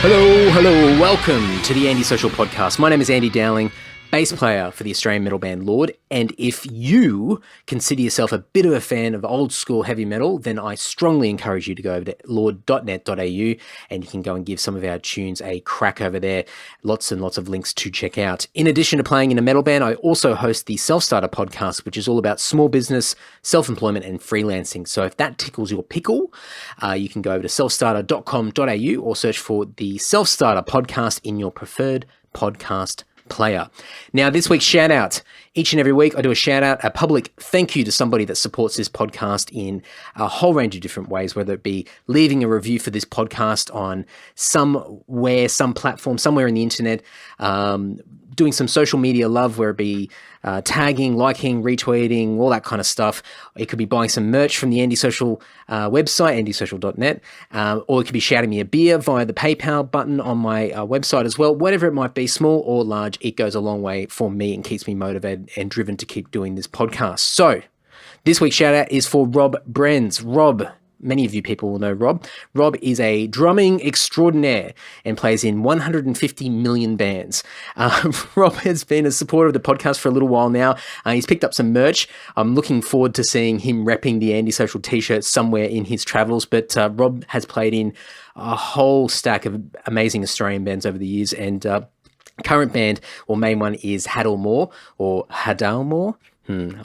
Hello, welcome to the Anti-Social Podcast. My name is Andy Dowling, bass player for the Australian metal band Lord, and if you consider yourself a bit of a fan of old school heavy metal, then I strongly encourage you to go over to lord.net.au and you can go and give some of our tunes a crack over there. Lots and lots of links to check out. In addition to playing in a metal band, I also host the Self-Starter Podcast, which is all about small business, self-employment and freelancing. So if that tickles your pickle, you can go over to selfstarter.com.au or search for the Self-Starter Podcast in your preferred podcast player. Now, this week's shout out. Each and every week I do a shout out, a public thank you to somebody that supports this podcast in a whole range of different ways, whether it be leaving a review for this podcast on some platform, somewhere in the internet, doing some social media love, where it be tagging, liking, retweeting, all that kind of stuff. It could be buying some merch from the Anti-Social website, antisocial.net, or it could be shouting me a beer via the PayPal button on my website as well. Whatever it might be, small or large, it goes a long way for me and keeps me motivated and driven to keep doing this podcast. So this week's shout out is for Rob Brenz. Rob, many of you people will know Rob. Rob is a drumming extraordinaire and plays in 150 million bands. Rob has been a supporter of the podcast for a little while now. He's picked up some merch. I'm looking forward to seeing him repping the Anti-Social t-shirt somewhere in his travels. But Rob has played in a whole stack of amazing Australian bands over the years. And current band, or main one, is Hadalmore or Hadalmore.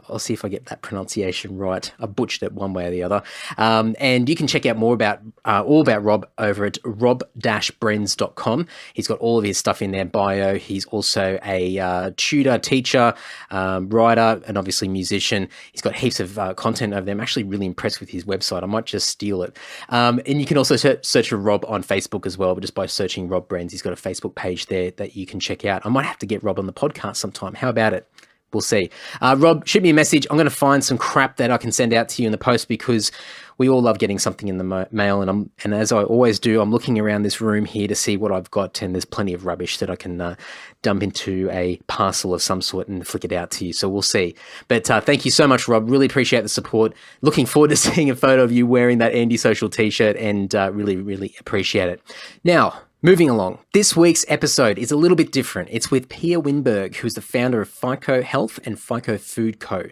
I'll see if I get that pronunciation right. I butchered it one way or the other. And you can check out more about all about Rob over at rob-brenz.com. He's got all of his stuff in their bio. He's also a tutor, teacher, writer, and obviously musician. He's got heaps of content over there. I'm actually really impressed with his website. I might just steal it. And you can also search for Rob on Facebook as well, but just by searching Rob Brenz. He's got a Facebook page there that you can check out. I might have to get Rob on the podcast sometime. How about it? We'll see. Rob, shoot me a message. I'm going to find some crap that I can send out to you in the post, because we all love getting something in the mail. And as I always do, I'm looking around this room here to see what I've got, and there's plenty of rubbish that I can dump into a parcel of some sort and flick it out to you. So we'll see. But thank you so much, Rob. Really appreciate the support. Looking forward to seeing a photo of you wearing that Anti-Social t-shirt, and really, really appreciate it. Now, moving along, this week's episode is a little bit different. It's with Pia Winberg, who's the founder of Phyco Health and Phyco Food Co.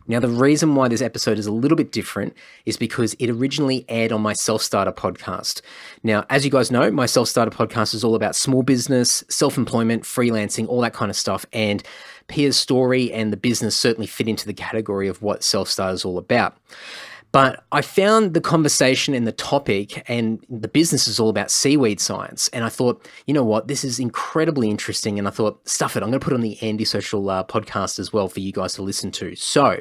Now, the reason why this episode is a little bit different is because it originally aired on my Self-Starter podcast. Now, as you guys know, my Self-Starter podcast is all about small business, self-employment, freelancing, all that kind of stuff. And Pia's story and the business certainly fit into the category of what Self-Starter is all about. But I found the conversation and the topic and the business is all about seaweed science. And I thought, you know what, this is incredibly interesting. And I thought, stuff it, I'm going to put on the Anti-Social podcast as well for you guys to listen to. So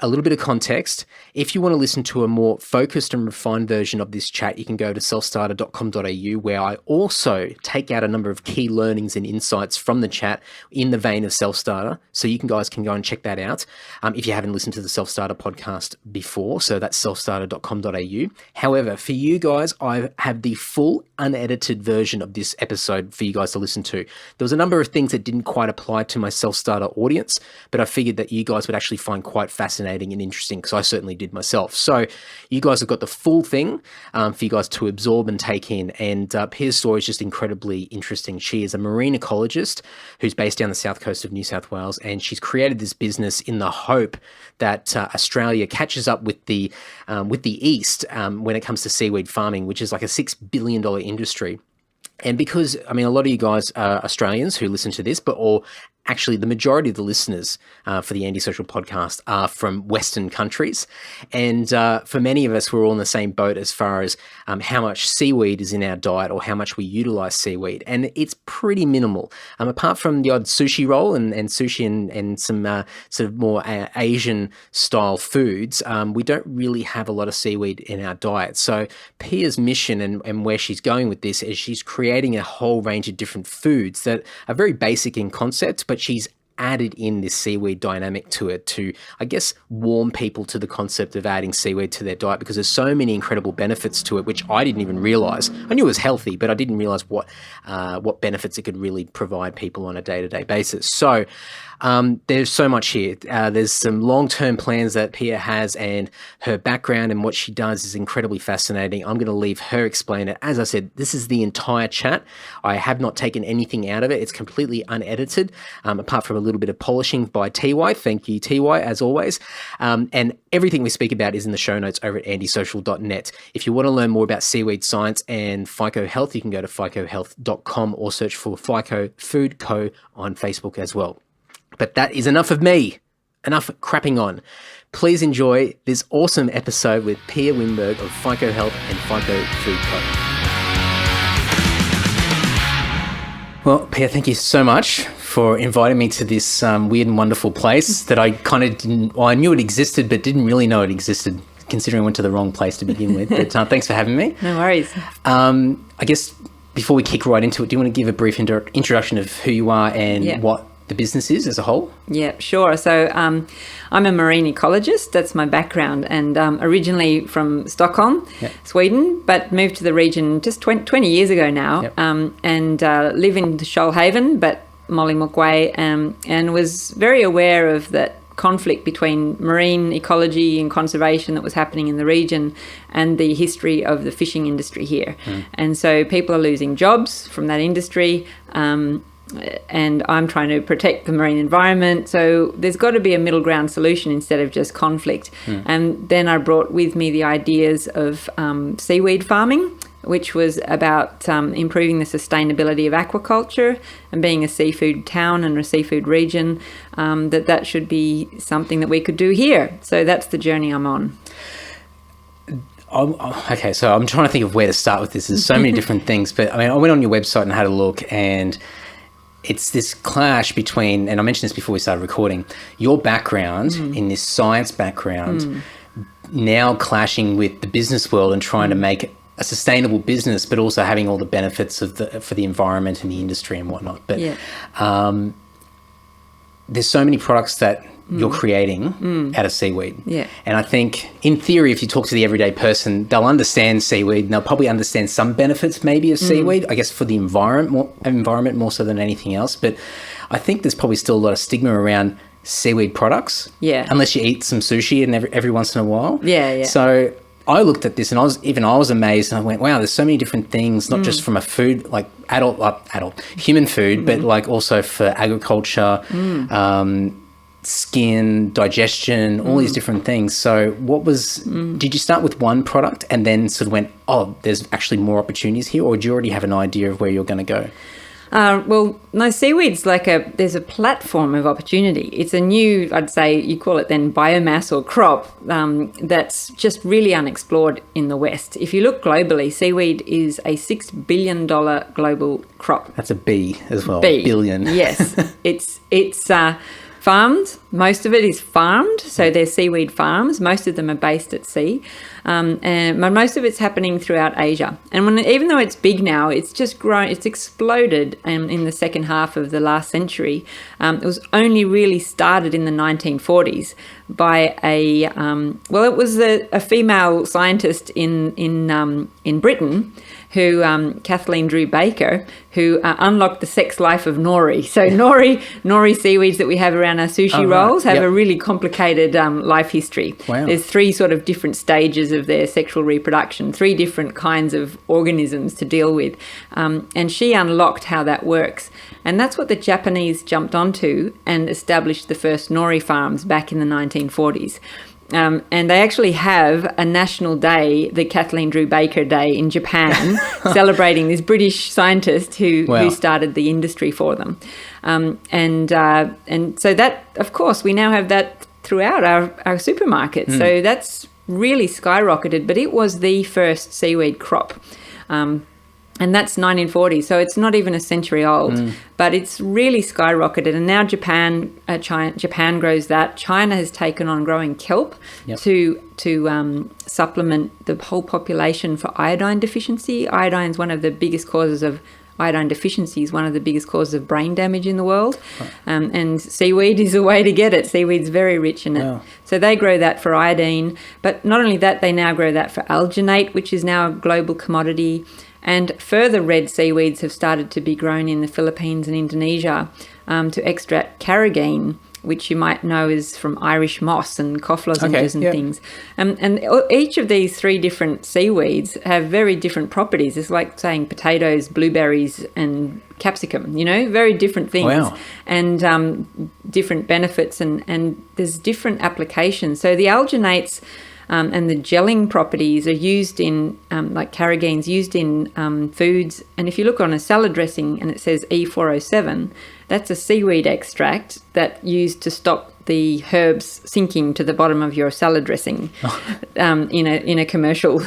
a little bit of context. If you want to listen to a more focused and refined version of this chat, you can go to selfstarter.com.au, where I also take out a number of key learnings and insights from the chat in the vein of Self-Starter. So you guys can go and check that out if you haven't listened to the Self-Starter podcast before. So that's selfstarter.com.au. However, for you guys, I have the full unedited version of this episode for you guys to listen to. There was a number of things that didn't quite apply to my Self-Starter audience, but I figured that you guys would actually find quite fascinating and interesting, because I certainly did myself. So you guys have got the full thing for you guys to absorb and take in. And Pia's story is just incredibly interesting. She is a marine ecologist who's based down the south coast of New South Wales, and she's created this business in the hope that Australia catches up with the East when it comes to seaweed farming, which is like a $6 billion industry. And because, I mean, a lot of you guys are Australians who listen to this, actually the majority of the listeners for the Anti-Social podcast are from Western countries. And for many of us, we're all in the same boat as far as how much seaweed is in our diet or how much we utilize seaweed. And it's pretty minimal. Apart from the odd sushi roll and sushi and some sort of more Asian style foods, we don't really have a lot of seaweed in our diet. So Pia's mission and where she's going with this is she's creating a whole range of different foods that are very basic in concept, but she's added in this seaweed dynamic to it to, I guess, warm people to the concept of adding seaweed to their diet, because there's so many incredible benefits to it, which I didn't even realize. I knew it was healthy, but I didn't realize what benefits it could really provide people on a day-to-day basis. So There's so much here. There's some long-term plans that Pia has, and her background and what she does is incredibly fascinating. I'm going to leave her explain it. As I said, this is the entire chat. I have not taken anything out of it. It's completely unedited, apart from a little bit of polishing by TY. Thank you, TY, as always. And everything we speak about is in the show notes over at andysocial.net. If you want to learn more about seaweed science and Phyco Health, you can go to phycohealth.com or search for Phyco Food Co. on Facebook as well. But that is enough of me. Enough crapping on. Please enjoy this awesome episode with Pia Winberg of Phyco Health and Phyco Food Co. Well, Pia, thank you so much for inviting me to this weird and wonderful place that I kind of didn't, well, I knew it existed, but didn't really know it existed, considering I went to the wrong place to begin with. But thanks for having me. No worries. I guess before we kick right into it, do you want to give a brief introduction of who you are and what the business is as a whole? Yeah, sure. So I'm a marine ecologist. That's my background, and originally from Stockholm, Sweden, but moved to the region just 20 years ago now, and live in Shoalhaven, but Mollymook Way, and was very aware of that conflict between marine ecology and conservation that was happening in the region and the history of the fishing industry here. And so people are losing jobs from that industry, and I'm trying to protect the marine environment. So there's got to be a middle ground solution instead of just conflict. And then I brought with me the ideas of seaweed farming, which was about improving the sustainability of aquaculture and being a seafood town and a seafood region, that should be something that we could do here. So that's the journey I'm on. Okay, so I'm trying to think of where to start with this. There's so many different things, but I mean, I went on your website and had a look, and it's this clash between, and I mentioned this before we started recording, your background in this science background now clashing with the business world and trying to make a sustainable business, but also having all the benefits of for the environment and the industry and whatnot. But there's so many products that you're creating out of seaweed. Yeah. And I think in theory, if you talk to the everyday person, they'll understand seaweed and they'll probably understand some benefits maybe of seaweed, I guess for the environment more so than anything else. But I think there's probably still a lot of stigma around seaweed products. Yeah. Unless you eat some sushi and every once in a while. Yeah, yeah. So I looked at this and I was amazed, and I went, wow, there's so many different things, not just from a food, like adult human food, but like also for agriculture, skin, digestion, all these different things. So did you start with one product and then sort of went, oh, there's actually more opportunities here, or do you already have an idea of where you're going to go? Well, no, seaweed's there's a platform of opportunity. It's a new, I'd say, you call it then biomass or crop, that's just really unexplored in the West. If you look globally, seaweed is a $6 billion global crop. That's a B as well. Billion. Yes. It's farmed. Most of it is farmed, so they're seaweed farms. Most of them are based at sea, and most of it's happening throughout Asia. And even though it's big now, it's just grown. It's exploded in the second half of the last century. It was only really started in the 1940s by it was a female scientist in Britain, who Kathleen Drew Baker, who unlocked the sex life of Nori. So nori seaweeds that we have around our sushi rolls have a really complicated life history. Wow. There's 3 sort of different stages of their sexual reproduction, 3 different kinds of organisms to deal with. And she unlocked how that works. And that's what the Japanese jumped onto and established the first nori farms back in the 1940s. And they actually have a national day, the Kathleen Drew Baker Day in Japan, celebrating this British scientist who started the industry for them. And so that, of course, we now have that throughout our supermarkets. So that's really skyrocketed, but it was the first seaweed crop. And that's 1940, so it's not even a century old, but it's really skyrocketed. And now Japan grows that. China has taken on growing kelp to supplement the whole population for iodine deficiency. Iodine is one of the biggest causes of iodine deficiency is one of the biggest causes of brain damage in the world. And seaweed is a way to get it. Seaweed's very rich in it. Wow. So they grow that for iodine. But not only that, they now grow that for alginate, which is now a global commodity. And further red seaweeds have started to be grown in the Philippines and Indonesia to extract carrageen, which you might know is from Irish moss and cough lozenges and things. And each of these 3 different seaweeds have very different properties. It's like saying potatoes, blueberries and capsicum, very different things. Wow. And different benefits and there's different applications. So the alginates and the gelling properties are used in, like carragene's used in foods. And if you look on a salad dressing and it says E407, that's a seaweed extract that used to stop the herbs sinking to the bottom of your salad dressing in a commercial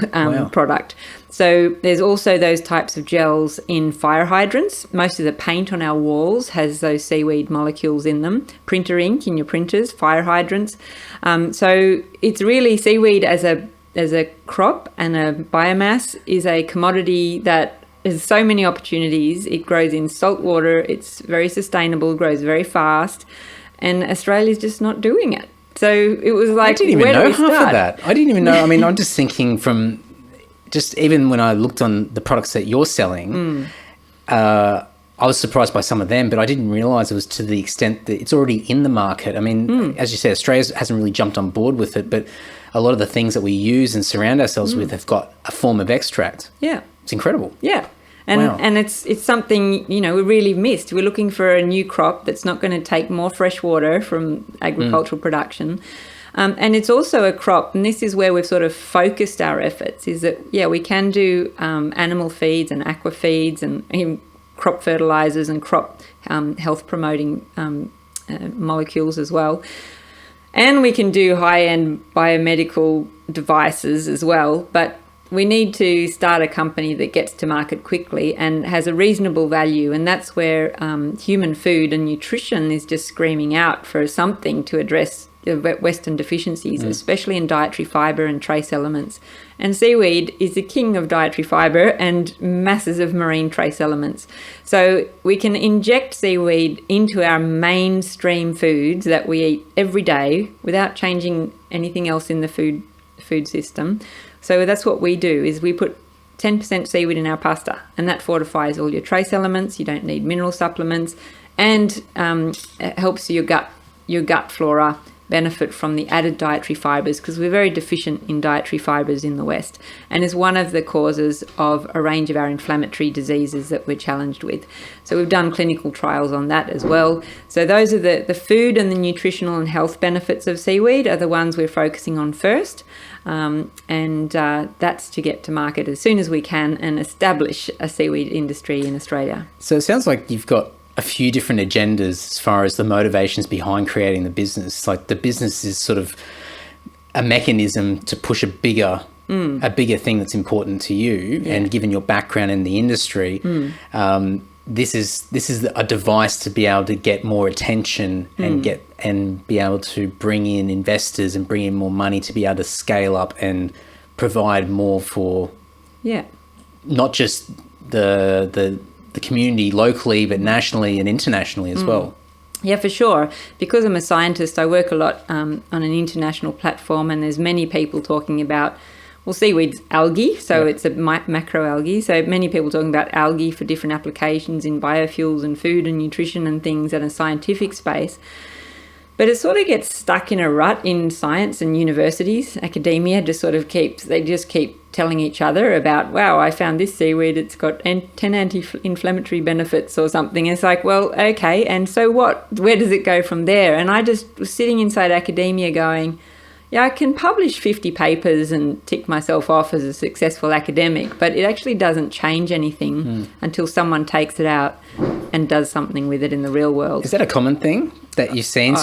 product. So there's also those types of gels in fire hydrants. Most of the paint on our walls has those seaweed molecules in them. Printer ink in your printers, fire hydrants. So it's really seaweed as a crop and a biomass is a commodity that has so many opportunities. It grows in salt water. It's very sustainable, grows very fast. And Australia's just not doing it. So it was like, I didn't even know half of that. I didn't even know. I mean, I'm just thinking from just even when I looked on the products that you're selling, I was surprised by some of them, but I didn't realise it was to the extent that it's already in the market. I mean, as you said, Australia hasn't really jumped on board with it, but a lot of the things that we use and surround ourselves with have got a form of extract. Yeah. It's incredible. Yeah. And it's something, we really missed. We're looking for a new crop that's not going to take more fresh water from agricultural production. And it's also a crop, and this is where we've sort of focused our efforts, is that, we can do animal feeds and aqua feeds and crop fertilizers and crop health promoting molecules as well. And we can do high-end biomedical devices as well, but we need to start a company that gets to market quickly and has a reasonable value, and that's where human food and nutrition is just screaming out for something to address Western deficiencies, especially in dietary fibre and trace elements. And seaweed is the king of dietary fibre and masses of marine trace elements. So we can inject seaweed into our mainstream foods that we eat every day without changing anything else in the food system. So that's what we do, is we put 10% seaweed in our pasta, and that fortifies all your trace elements. You don't need mineral supplements, and it helps your gut flora benefit from the added dietary fibres, because we're very deficient in dietary fibres in the West, and is one of the causes of a range of our inflammatory diseases that we're challenged with. So we've done clinical trials on that as well. So those are the food and the nutritional and health benefits of seaweed are the ones we're focusing on first. And that's to get to market as soon as we can and establish a seaweed industry in Australia. So it sounds like you've got a few different agendas as far as the motivations behind creating the business. Like the business is sort of a mechanism to push a bigger thing that's important to you. Yeah. And given your background in the industry, this is a device to be able to get more attention and be able to bring in investors and bring in more money to be able to scale up and provide more for not just the community locally, but nationally and internationally as well. Yeah, for sure. Because I'm a scientist, I work a lot on an international platform, and there's many people talking about, well, seaweed's algae, so it's a macroalgae. So many people talking about algae for different applications in biofuels and food and nutrition and things in a scientific space. But it sort of gets stuck in a rut in science and universities. Academia just keep telling each other about, wow, I found this seaweed, it's got 10 anti-inflammatory benefits or something. It's like, well, okay, and so what? Where does it go from there? And I just was sitting inside academia going, yeah, I can publish 50 papers and tick myself off as a successful academic, but it actually doesn't change anything until someone takes it out and does something with it in the real world. Is that a common thing that you've seen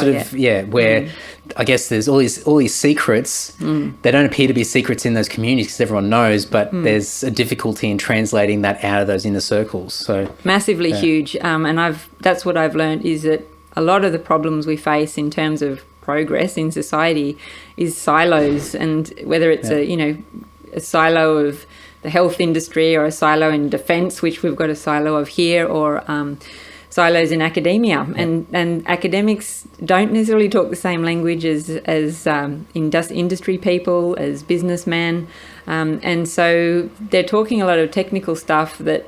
where I guess there's all these secrets, they don't appear to be secrets in those communities because everyone knows, but there's a difficulty in translating that out of those inner circles. So massively huge. And that's what I've learned, is that a lot of the problems we face in terms of progress in society is silos, and whether it's a silo of the health industry or a silo in defence, which we've got a silo of here, or silos in academia, and academics don't necessarily talk the same language as industry people, as businessmen, and so they're talking a lot of technical stuff that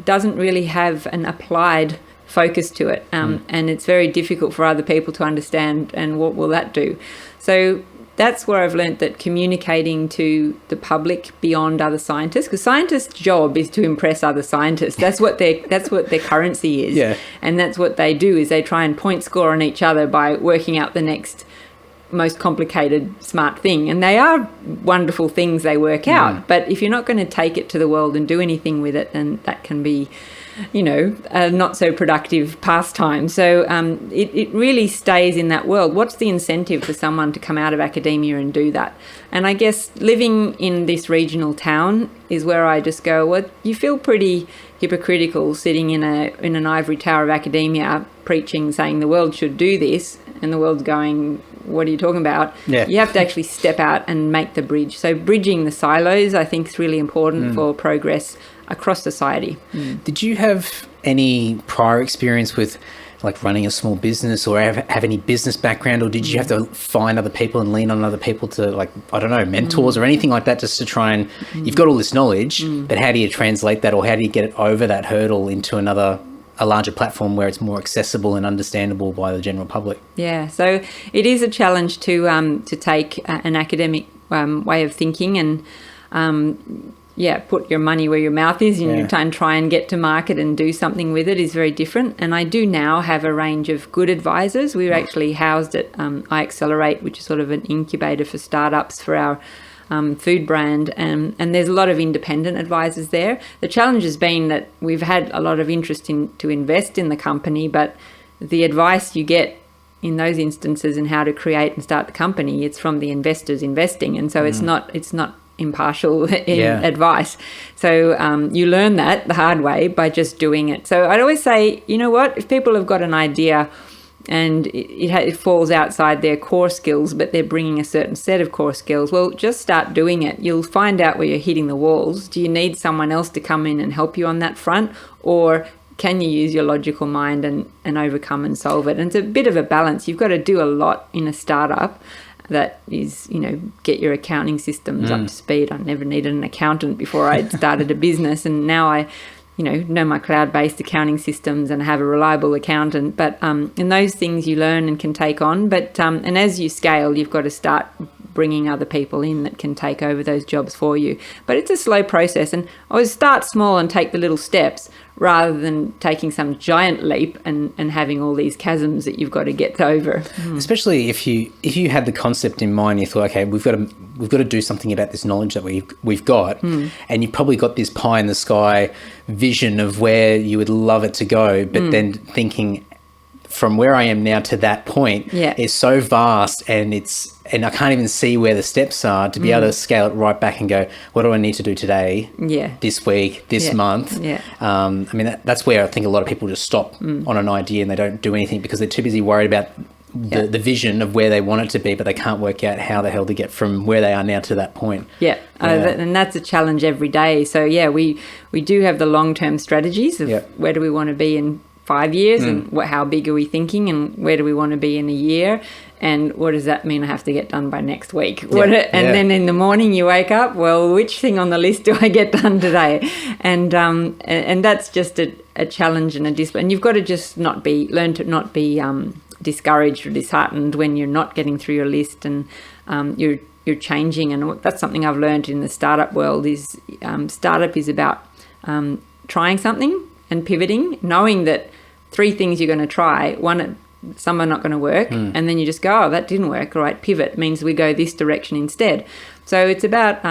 doesn't really have an applied focus to it, and it's very difficult for other people to understand, and what will that do? So that's where I've learnt that communicating to the public beyond other scientists, because scientists' job is to impress other scientists. That's what their currency is. Yeah. And that's what they do, is they try and point score on each other by working out the next most complicated smart thing. And they are wonderful things they work out. But if you're not going to take it to the world and do anything with it, then that can be, a not so productive pastime. So it really stays in that world. What's the incentive for someone to come out of academia and do that? And I guess living in this regional town is where I just go, well, you feel pretty hypocritical sitting in an ivory tower of academia preaching, saying the world should do this, and the world's going, what are you talking about? Yeah. You have to actually step out and make the bridge. So bridging the silos, I think, is really important for progress across society. Did you have any prior experience with like running a small business, or have any business background, or did you have to find other people and lean on other people to, like, I don't know, mentors or anything like that, just to try and, you've got all this knowledge, but how do you translate that, or how do you get it over that hurdle into a larger platform where it's more accessible and understandable by the general public? Yeah, so it is a challenge to take an academic way of thinking and put your money where your mouth is, and try and get to market and do something with it is very different. And I do now have a range of good advisors. We're actually housed at iAccelerate, which is sort of an incubator for startups for our food brand, and there's a lot of independent advisors there. The challenge has been that we've had a lot of interest to invest in the company, but the advice you get in those instances and how to create and start the company, it's from the investors investing, and so it's not impartial advice. So you learn that the hard way by just doing it. So I'd always say, you know what, if people have got an idea and it falls outside their core skills, but they're bringing a certain set of core skills, well, just start doing it. You'll find out where you're hitting the walls. Do you need someone else to come in and help you on that front, or can you use your logical mind and overcome and solve it? And it's a bit of a balance. You've got to do a lot in a startup. That is, get your accounting systems up to speed. I never needed an accountant before I started a business, and now I know my cloud-based accounting systems and have a reliable accountant. But in those things you learn and can take on. But and as you scale, you've got to start bringing other people in that can take over those jobs for you. But it's a slow process, and always start small and take the little steps, rather than taking some giant leap and having all these chasms that you've got to get over. Especially if you had the concept in mind, you thought, okay, we've got to do something about this knowledge that we've got, and you've probably got this pie in the sky vision of where you would love it to go, but then thinking, from where I am now to that point is so vast, and I can't even see where the steps are to be able to scale it right back and go, what do I need to do today, this week, this month? I mean, that's where I think a lot of people just stop on an idea and they don't do anything because they're too busy worried about the vision of where they want it to be, but they can't work out how the hell to get from where they are now to that point. And that's a challenge every day. So, we do have the long-term strategies of where do we want to be in 5 years, and how big are we thinking, and where do we want to be in a year, and what does that mean I have to get done by next week? Then in the morning you wake up, well, which thing on the list do I get done today? And that's just a challenge and a discipline. And you've got to just learn to not be discouraged or disheartened when you're not getting through your list, and you're changing. And that's something I've learned in the startup world is startup is about trying something and pivoting, knowing that 3 things you're going to try, some are not going to work, and then you just go, oh, that didn't work, all right, pivot means we go this direction instead. So it's about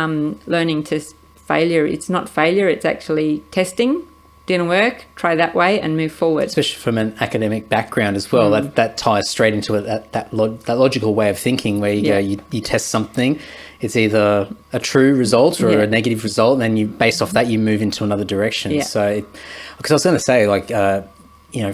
learning to failure. It's not failure, it's actually testing. Didn't work, try that way and move forward. Especially from an academic background as well, that ties straight into that logical way of thinking where you go, you test something, it's either a true result or a negative result, and then based off that you move into another direction. So because I was going to say, like,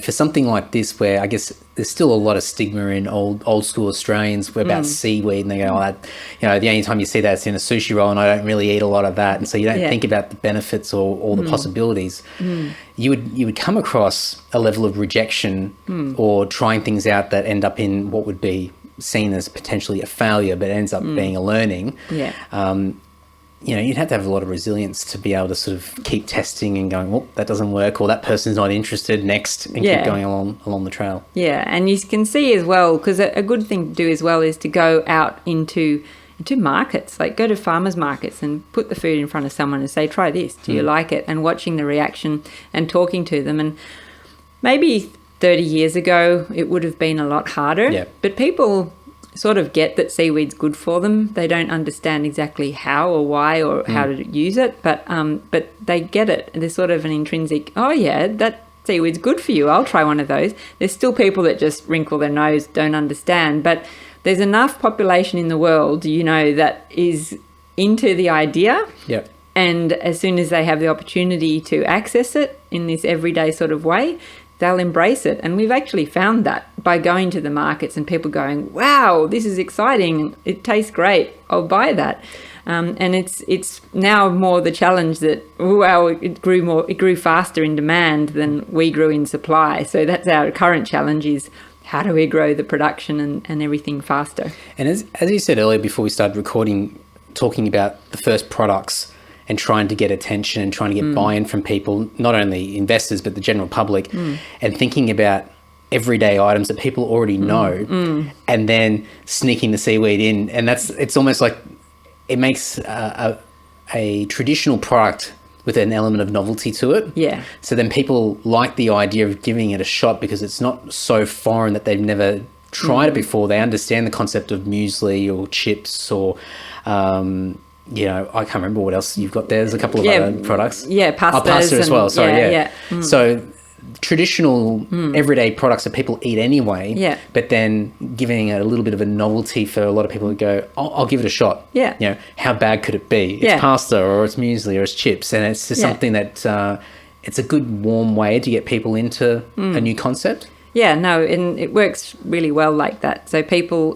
for something like this, where I guess there's still a lot of stigma in old school Australians about seaweed, and they go, the only time you see that it's in a sushi roll, and I don't really eat a lot of that, and so you don't think about the benefits or all the possibilities. You would come across a level of rejection or trying things out that end up in what would be seen as potentially a failure, but ends up being a learning. You'd have to have a lot of resilience to be able to sort of keep testing and going, well, that doesn't work, or that person's not interested, next, and keep going along the trail. Yeah, and you can see as well, because a good thing to do as well is to go out into markets, like go to farmers markets and put the food in front of someone and say, try this, do you like it? And watching the reaction and talking to them. And maybe 30 years ago, it would have been a lot harder, but people sort of get that seaweed's good for them. They don't understand exactly how or why or how to use it, but they get it. There's sort of an intrinsic, oh yeah, that seaweed's good for you, I'll try one of those. There's still people that just wrinkle their nose, don't understand, but there's enough population in the world, that is into the idea. And as soon as they have the opportunity to access it in this everyday sort of way, they'll embrace it. And we've actually found that by going to the markets and people going, wow, this is exciting, it tastes great, I'll buy that. And it's now more the challenge that, wow, it grew faster in demand than we grew in supply. So that's our current challenge, is how do we grow the production and everything faster? And as you said earlier, before we started recording, talking about the first products and trying to get attention and trying to get buy-in from people, not only investors, but the general public, and thinking about everyday items that people already know, and then sneaking the seaweed in. And it's almost like it makes a traditional product with an element of novelty to it. Yeah. So then people like the idea of giving it a shot because it's not so foreign that they've never tried it before. They understand the concept of muesli or chips or... I can't remember what else you've got there. There's a couple of other products. Yeah, pastas. Oh, pasta as well, sorry, yeah. So traditional everyday products that people eat anyway, but then giving it a little bit of a novelty for a lot of people who go, I'll give it a shot. Yeah. How bad could it be? It's pasta or it's muesli or it's chips. And it's just something that it's a good warm way to get people into a new concept. Yeah, no, and it works really well like that. So people,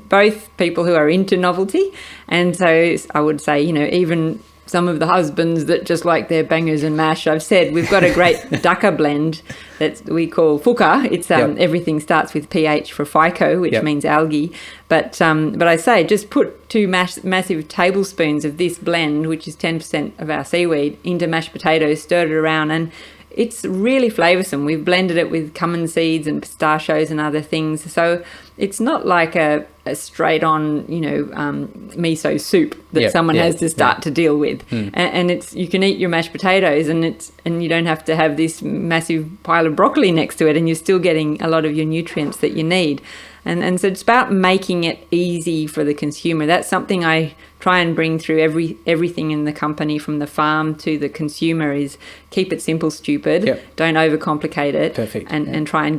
both people who are into novelty, and so I would say, even some of the husbands that just like their bangers and mash. I've said we've got a great dukkha blend that we call Phyco. It's everything starts with PH for Phyco, which means algae. But I say just put two massive tablespoons of this blend, which is 10% of our seaweed, into mashed potatoes, stir it around, and it's really flavoursome. We've blended it with cumin seeds and pistachios and other things. So it's not like a straight-on, miso soup that someone has to start to deal with. And it's you can eat your mashed potatoes and you don't have to have this massive pile of broccoli next to it, and you're still getting a lot of your nutrients that you need. And so it's about making it easy for the consumer. That's something I try and bring through everything in the company, from the farm to the consumer, is keep it simple, stupid. Don't overcomplicate it. Perfect. And try and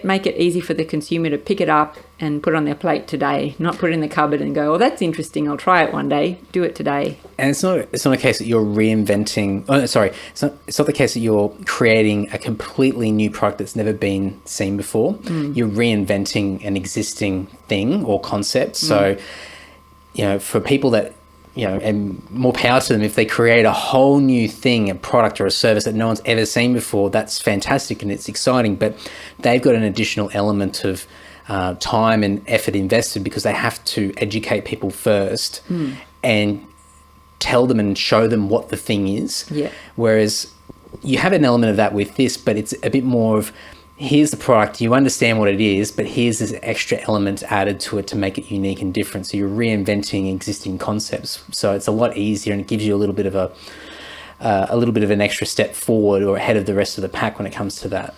make it easy for the consumer to pick it up and put it on their plate today, not put it in the cupboard and go, oh, that's interesting, I'll try it one day. Do it today. And it's not a case that you're reinventing. Oh, sorry, it's not the case that you're creating a completely new product that's never been seen before. You're reinventing an existing thing or concept. So, for people that, and more power to them if they create a whole new thing, a product or a service that no one's ever seen before. That's fantastic and it's exciting, but they've got an additional element of time and effort invested because they have to educate people first and tell them and show them what the thing is. Whereas you have an element of that with this, but it's a bit more of, here's the product, you understand what it is, but here's this extra element added to it to make it unique and different. So you're reinventing existing concepts. So it's a lot easier, and it gives you a little bit of an extra step forward or ahead of the rest of the pack when it comes to that.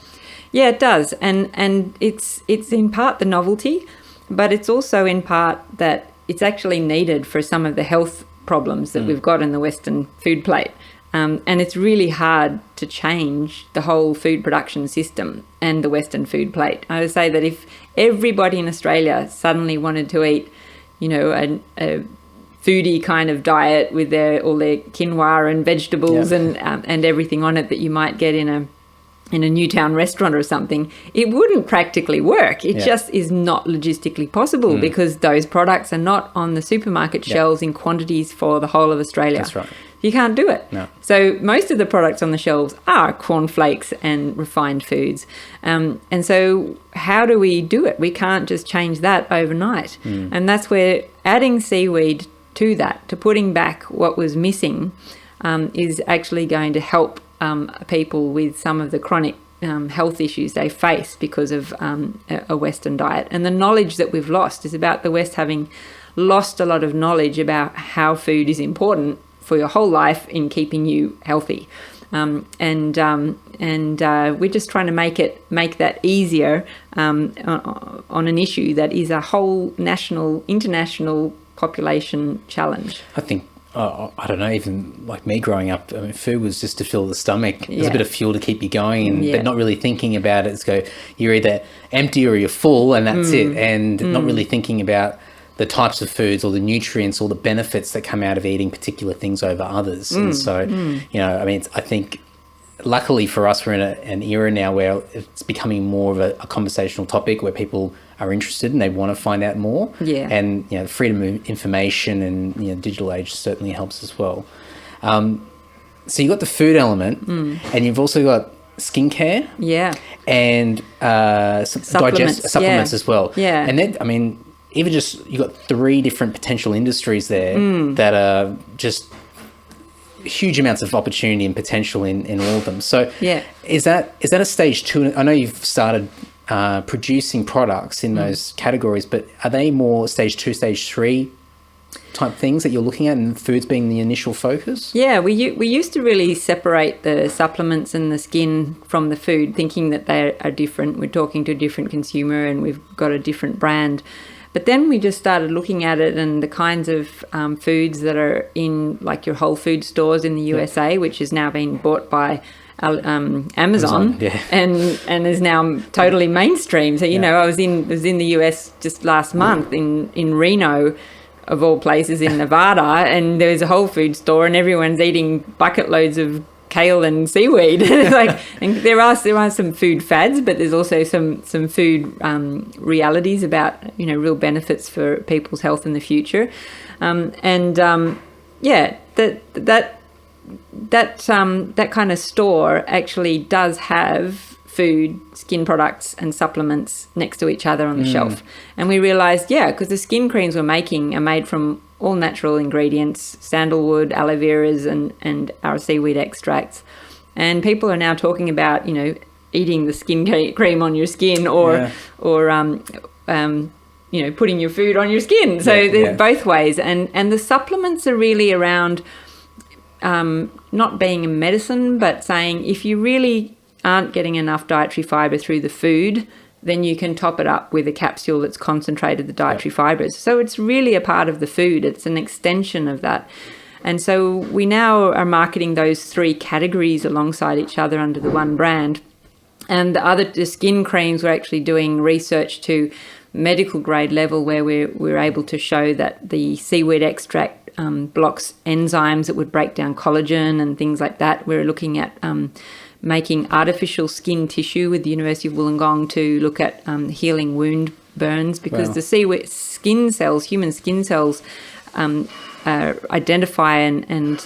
Yeah, it does. And it's in part the novelty, but it's also in part that it's actually needed for some of the health problems that we've got in the Western food plate. And it's really hard to change the whole food production system and the Western food plate. I would say that if everybody in Australia suddenly wanted to eat, a foodie kind of diet with all their quinoa and vegetables and everything on it that you might get in in a Newtown restaurant or something, it wouldn't practically work. It just is not logistically possible because those products are not on the supermarket shelves in quantities for the whole of Australia. That's right. You can't do it. No. So most of the products on the shelves are cornflakes and refined foods. And so how do we do it? We can't just change that overnight. And that's where adding seaweed to that, to putting back what was missing, is actually going to help people with some of the chronic health issues they face because of a Western diet. And the knowledge that we've lost is about the West having lost a lot of knowledge about how food is important for your whole life in keeping you healthy. And we're just trying to make that easier on an issue that is a whole national, international population challenge. I think, I don't know, even like me growing up, I mean, food was just to fill the stomach. It was a bit of fuel to keep you going, but not really thinking about it. You're either empty or you're full, and that's it. And not really thinking about the types of foods or the nutrients or the benefits that come out of eating particular things over others. And so, you know, I mean, I think luckily for us, we're in an era now where it's becoming more of a conversational topic where people are interested and they want to find out more. Yeah. And, you know, freedom of information and, you know, digital age certainly helps as well. So you've got the food element and you've also got skincare. Yeah. And supplements as well. Yeah. And then, I mean, even just, you've got 3 different potential industries there that are just huge amounts of opportunity and potential in all of them. So is that a stage 2? I know you've started producing products in those categories, but are they more stage 2, stage 3 type things that you're looking at, and foods being the initial focus? Yeah, we used to really separate the supplements and the skin from the food, thinking that they are different. We're talking to a different consumer and we've got a different brand. But then we just started looking at it and the kinds of foods that are in like your Whole Food stores in the USA, which is now being bought by Amazon and is now totally mainstream. So, you know, I was in the US just last month in Reno, of all places, in Nevada, and there's a Whole Food store and everyone's eating bucket loads of kale and seaweed. And there are some food fads, but there's also some food realities about, you know, real benefits for people's health in the future. That kind of store actually does have food, skin products and supplements next to each other on the shelf. And we realized, because the skin creams we're making are made from all natural ingredients, sandalwood, aloe veras and our seaweed extracts. And people are now talking about, you know, eating the skin cream on your skin or you know, putting your food on your skin. So there's both ways. And the supplements are really around not being a medicine, but saying if you really aren't getting enough dietary fibre through the food, then you can top it up with a capsule that's concentrated the dietary fibres. So it's really a part of the food. It's an extension of that. And so we now are marketing those 3 categories alongside each other under the one brand. And the skin creams, we're actually doing research to medical grade level where we're able to show that the seaweed extract blocks enzymes that would break down collagen and things like that. We're looking at making artificial skin tissue with the University of Wollongong to look at healing wound burns, because the seaweed skin cells, human skin cells, identify and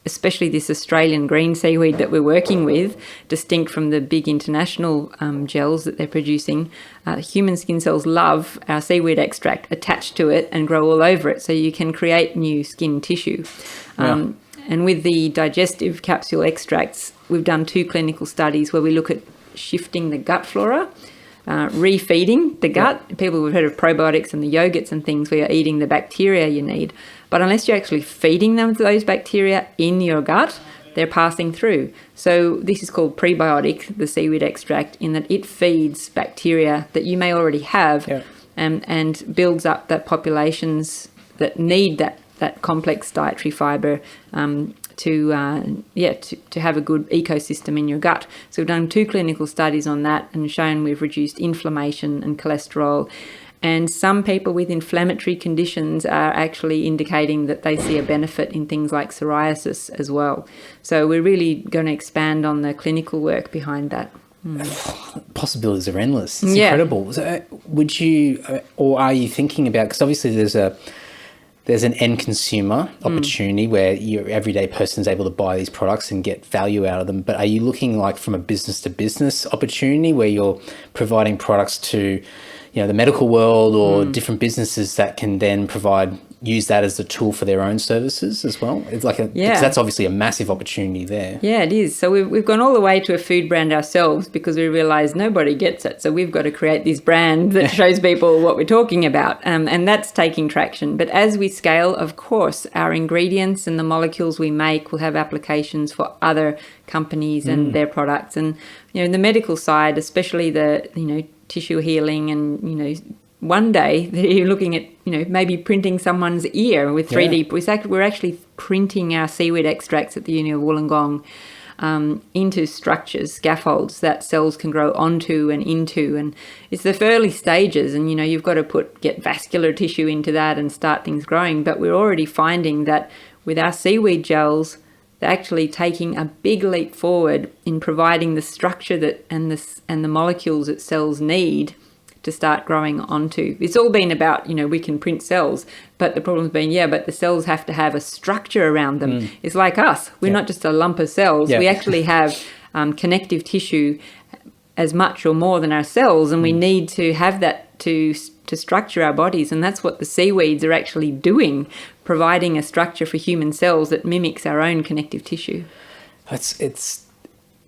especially this Australian green seaweed that we're working with, distinct from the big international gels that they're producing, human skin cells love our seaweed extract attached to it and grow all over it, so you can create new skin tissue. And with the digestive capsule extracts, we've done 2 clinical studies where we look at shifting the gut flora, refeeding the gut. People have heard of probiotics and the yogurts and things where you're eating the bacteria you need. But unless you're actually feeding them those bacteria in your gut, they're passing through. So this is called prebiotic, the seaweed extract, in that it feeds bacteria that you may already have and builds up that populations that need that complex dietary fibre to have a good ecosystem in your gut. So we've done 2 clinical studies on that and shown we've reduced inflammation and cholesterol And some people with inflammatory conditions are actually indicating that they see a benefit in things like psoriasis as well. So we're really going to expand on the clinical work behind that. Possibilities are endless. It's incredible. So would you, or are you thinking about, because obviously there's an end consumer opportunity where your everyday person is able to buy these products and get value out of them. But are you looking like from a business to business opportunity where you're providing products to, the medical world or different businesses that can then use that as a tool for their own services as well? It's like because that's obviously a massive opportunity there. Yeah, it is. So we've gone all the way to a food brand ourselves because we realise nobody gets it. So we've got to create this brand that shows people what we're talking about. And that's taking traction. But as we scale, of course, our ingredients and the molecules we make will have applications for other companies and their products. And, in the medical side, especially the, tissue healing and, one day you're looking at, maybe printing someone's ear with 3D. We're actually printing our seaweed extracts at the Uni of Wollongong into structures, scaffolds that cells can grow onto and into. And it's the early stages and, you've got to get vascular tissue into that and start things growing. But we're already finding that with our seaweed gels, they're actually taking a big leap forward in providing the structure and the molecules that cells need to start growing onto. It's all been about, we can print cells, but the problem's been, but the cells have to have a structure around them. It's like us. We're not just a lump of cells. We actually have connective tissue as much or more than our cells, and we need to have that to structure our bodies, and that's what the seaweeds are actually doing, providing a structure for human cells that mimics our own connective tissue.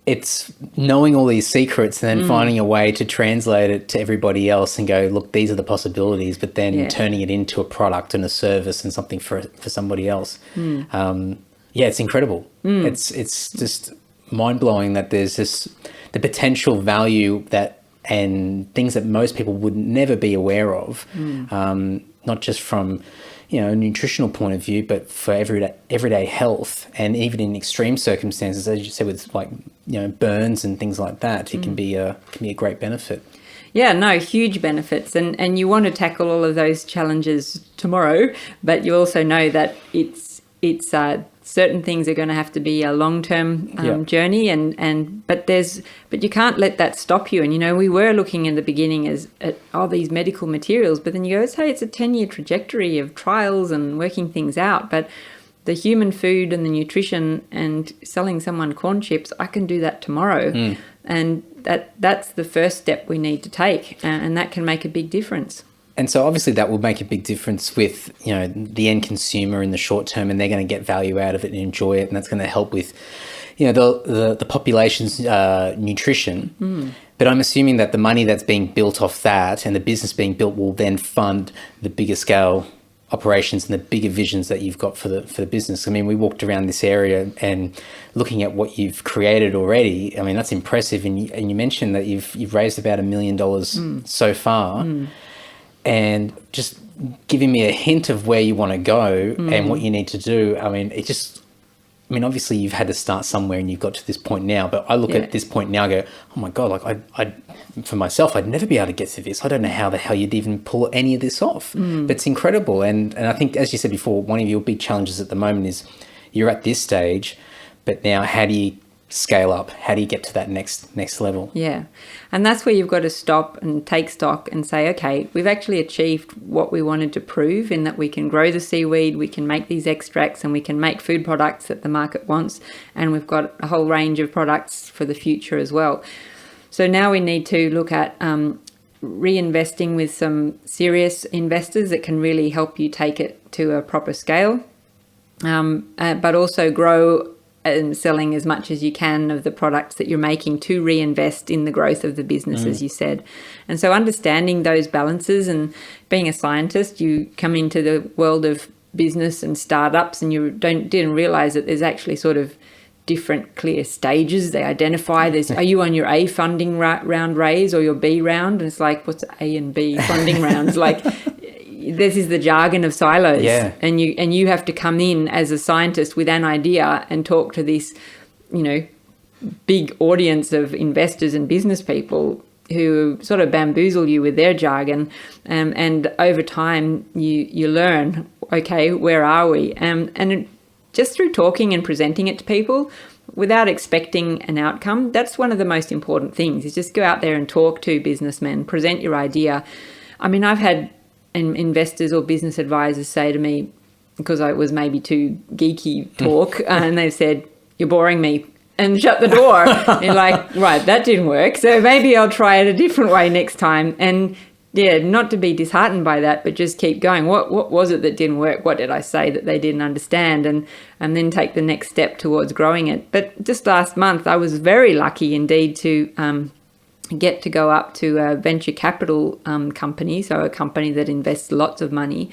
It's knowing all these secrets and then finding a way to translate it to everybody else and go, look, these are the possibilities, but then turning it into a product and a service and something for somebody else. It's incredible. It's just mind-blowing that there's the potential value and things that most people would never be aware of, not just from a nutritional point of view, but for everyday health, and even in extreme circumstances, as you said, with like burns and things like that, it can be a great benefit. Yeah, no, huge benefits, and you want to tackle all of those challenges tomorrow, but you also know that it's certain things are going to have to be a long-term journey, but you can't let that stop you. And we were looking in the beginning at these medical materials, but then you go, it's a 10-year trajectory of trials and working things out. But the human food and the nutrition and selling someone corn chips, I can do that tomorrow, and that's the first step we need to take, and that can make a big difference. And so obviously that will make a big difference with, the end consumer in the short term, and they're going to get value out of it and enjoy it. And that's going to help with, the population's nutrition. But I'm assuming that the money that's being built off that and the business being built will then fund the bigger scale operations and the bigger visions that you've got for the business. I mean, we walked around this area and looking at what you've created already. I mean, that's impressive. And you mentioned that you've raised about $1 million so far. And just giving me a hint of where you want to go and what you need to do. I mean, obviously you've had to start somewhere and you've got to this point now, but I look at this point now and go, oh my God, like I for myself, I'd never be able to get to this. I don't know how the hell you'd even pull any of this off, but it's incredible. And I think, as you said before, one of your big challenges at the moment is you're at this stage, but now how do you scale up? How do you get to that next level? Yeah. And that's where you've got to stop and take stock and say, okay, we've actually achieved what we wanted to prove, in that we can grow the seaweed, we can make these extracts, and we can make food products that the market wants. And we've got a whole range of products for the future as well. So now we need to look at reinvesting with some serious investors that can really help you take it to a proper scale, but also grow and selling as much as you can of the products that you're making to reinvest in the growth of the business, as you said. And so understanding those balances, and being a scientist, you come into the world of business and startups and you didn't realize that there's actually sort of different clear stages. They identify this. Are you on your A funding round raise or your B round? And it's like, what's A and B funding rounds? Like, this is the jargon of silos. Yeah. And you have to come in as a scientist with an idea and talk to this, big audience of investors and business people who sort of bamboozle you with their jargon, and over time you learn, okay, where are we? And just through talking and presenting it to people without expecting an outcome, that's one of the most important things, is just go out there and talk to businessmen, present your idea. I mean, I've had investors or business advisors say to me, because I was maybe too geeky talk, and they've said, "You're boring me," and shut the door. And you're like, right, that didn't work, so maybe I'll try it a different way next time. And yeah, not to be disheartened by that, but just keep going. What was it that didn't work? What did I say that they didn't understand? And then take the next step towards growing it. But just last month, I was very lucky indeed to get to go up to a venture capital company, so a company that invests lots of money,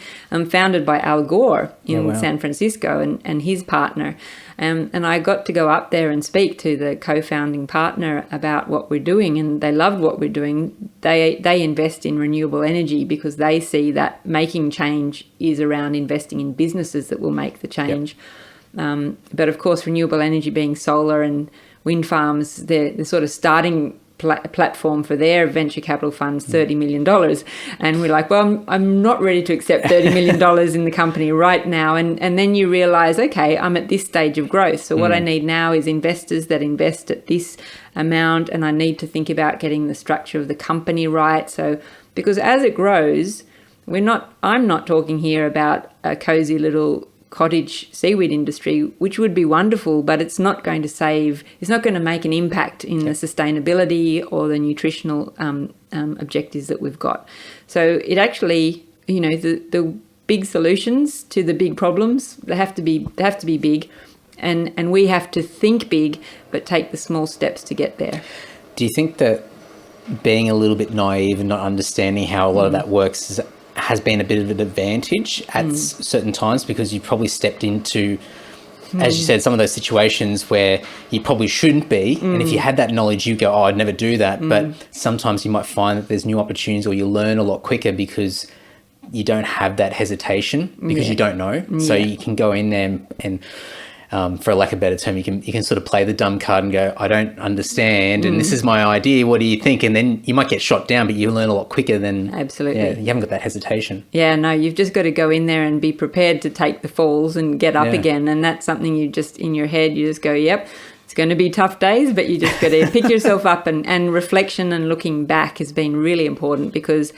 founded by Al Gore in San Francisco and his partner. And I got to go up there and speak to the co-founding partner about what we're doing, and they loved what we're doing. They invest in renewable energy because they see that making change is around investing in businesses that will make the change. But of course, renewable energy being solar and wind farms, they're sort of starting platform for their venture capital funds, $30 million. And we're like, well, I'm not ready to accept $30 million in the company right now. And then you realize, okay, I'm at this stage of growth. So what I need now is investors that invest at this amount, and I need to think about getting the structure of the company right. So because as it grows, I'm not talking here about a cozy little cottage seaweed industry, which would be wonderful, but it's not going to make an impact in the sustainability or the nutritional objectives that we've got. So it actually, the big solutions to the big problems, they have to be big, and we have to think big, but take the small steps to get there. Do you think that being a little bit naive and not understanding how a lot of that works has been a bit of an advantage at certain times, because you probably stepped into, as you said, some of those situations where you probably shouldn't be, and if you had that knowledge, you go, oh, I'd never do that. But sometimes you might find that there's new opportunities, or you learn a lot quicker because you don't have that hesitation, because you don't know. So you can go in there and for a lack of a better term, you can sort of play the dumb card and go, I don't understand, and this is my idea, what do you think? And then you might get shot down, but you learn a lot quicker than... Absolutely. Yeah, you haven't got that hesitation. Yeah, no, you've just got to go in there and be prepared to take the falls and get up again. And that's something you just, in your head, you just go, yep, it's going to be tough days, but you just got to pick yourself up. And reflection and looking back has been really important, because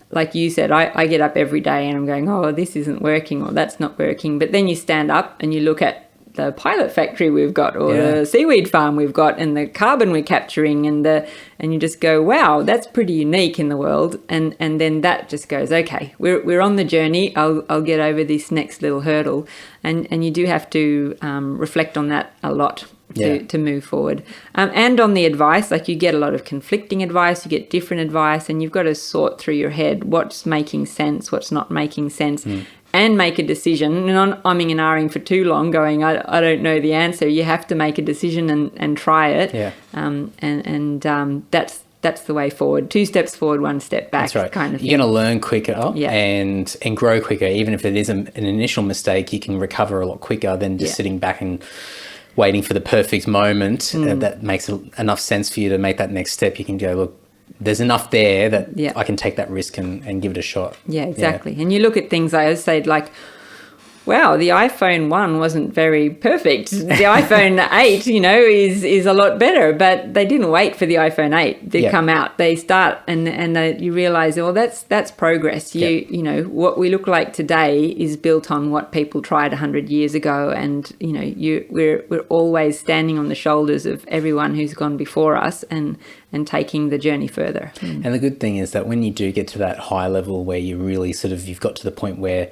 like you said, I get up every day and I'm going, oh, this isn't working, or that's not working. But then you stand up and you look at the pilot factory we've got, or the seaweed farm we've got, and the carbon we're capturing, and you just go, wow, that's pretty unique in the world. And then that just goes, okay, we're on the journey. I'll get over this next little hurdle. And you do have to reflect on that a lot to move forward. And on the advice, like you get a lot of conflicting advice, you get different advice, and you've got to sort through your head what's making sense, what's not making sense. And make a decision, and not umming and ahhing for too long, going, I don't know the answer. You have to make a decision and try it. Yeah. That's the way forward. 2 steps forward, 1 step back. That's right. Kind of You're going to learn quicker and grow quicker. Even if it is an initial mistake, you can recover a lot quicker than just sitting back and waiting for the perfect moment that makes enough sense for you to make that next step. You can go, look, there's enough there that I can take that risk and give it a shot. Yeah, exactly. Yeah. And you look at things, I said, like, wow, the iPhone 1 wasn't very perfect. The iPhone 8, is a lot better, but they didn't wait for the iPhone 8 to come out. They start and you realize, well, that's progress. What we look like today is built on what people tried 100 years ago, and we're always standing on the shoulders of everyone who's gone before us and taking the journey further. And the good thing is that when you do get to that high level where you really you've got to the point where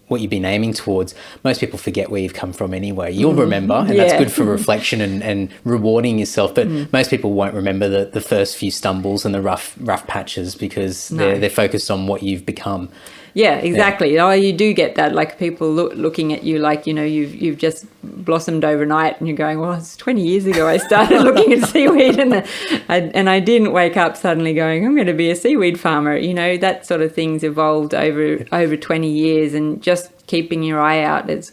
what you've been aiming towards, most people forget where you've come from anyway. You'll remember, and that's good for reflection and rewarding yourself, but most people won't remember the first few stumbles and the rough patches, because they're focused on what you've become. Yeah, exactly. Oh, you do get that, like people looking at you like, you've just blossomed overnight, and you're going, well, it's 20 years ago I started looking at seaweed, and I didn't wake up suddenly going, I'm going to be a seaweed farmer. That sort of thing's evolved over 20 years, and just keeping your eye out is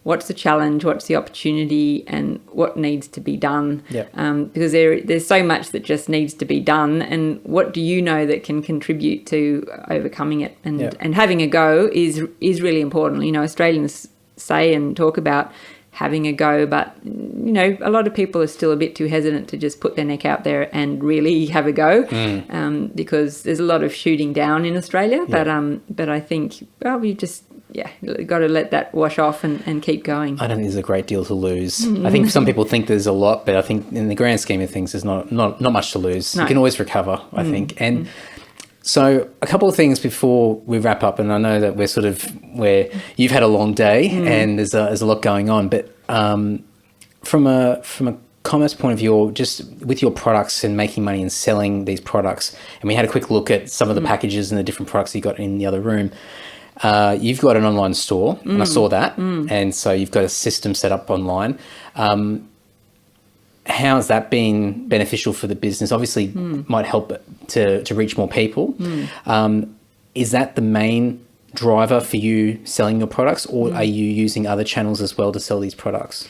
what's the challenge, what's the opportunity, and what needs to be done. Yep. Because there's so much that just needs to be done, and what do you know that can contribute to overcoming it? And having a go is really important. You know, Australians say and talk about having a go, but you know, a lot of people are still a bit too hesitant to just put their neck out there and really have a go, because there's a lot of shooting down in Australia. But I think, well, we just got to let that wash off and keep going. I don't think there's a great deal to lose. I think some people think there's a lot, but I think in the grand scheme of things, there's not much to lose. No. You can always recover, I think. And so a couple of things before we wrap up, and I know that where you've had a long day and there's a lot going on, but from a commerce point of view, or just with your products and making money and selling these products, and we had a quick look at some of the packages and the different products you got in the other room. You've got an online store, and I saw that, and so you've got a system set up online. How's that been beneficial for the business? Obviously, might help to reach more people. Is that the main driver for you selling your products, or are you using other channels as well to sell these products?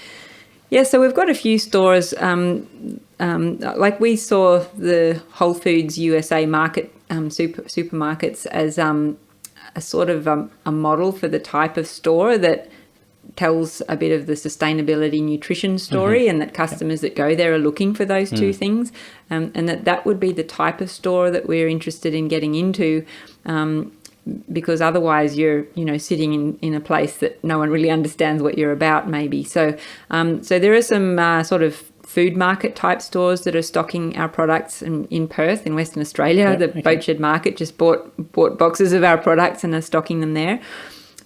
Yeah, so we've got a few stores. Like we saw the Whole Foods USA market, supermarkets as a sort of a model for the type of store that tells a bit of the sustainability nutrition story, and that customers that go there are looking for those two things, and that would be the type of store that we're interested in getting into, because otherwise you're sitting in a place that no one really understands what you're about, maybe. So there are some sort of food market type stores that are stocking our products in Perth, in Western Australia. Boatshed Market just bought boxes of our products and are stocking them there.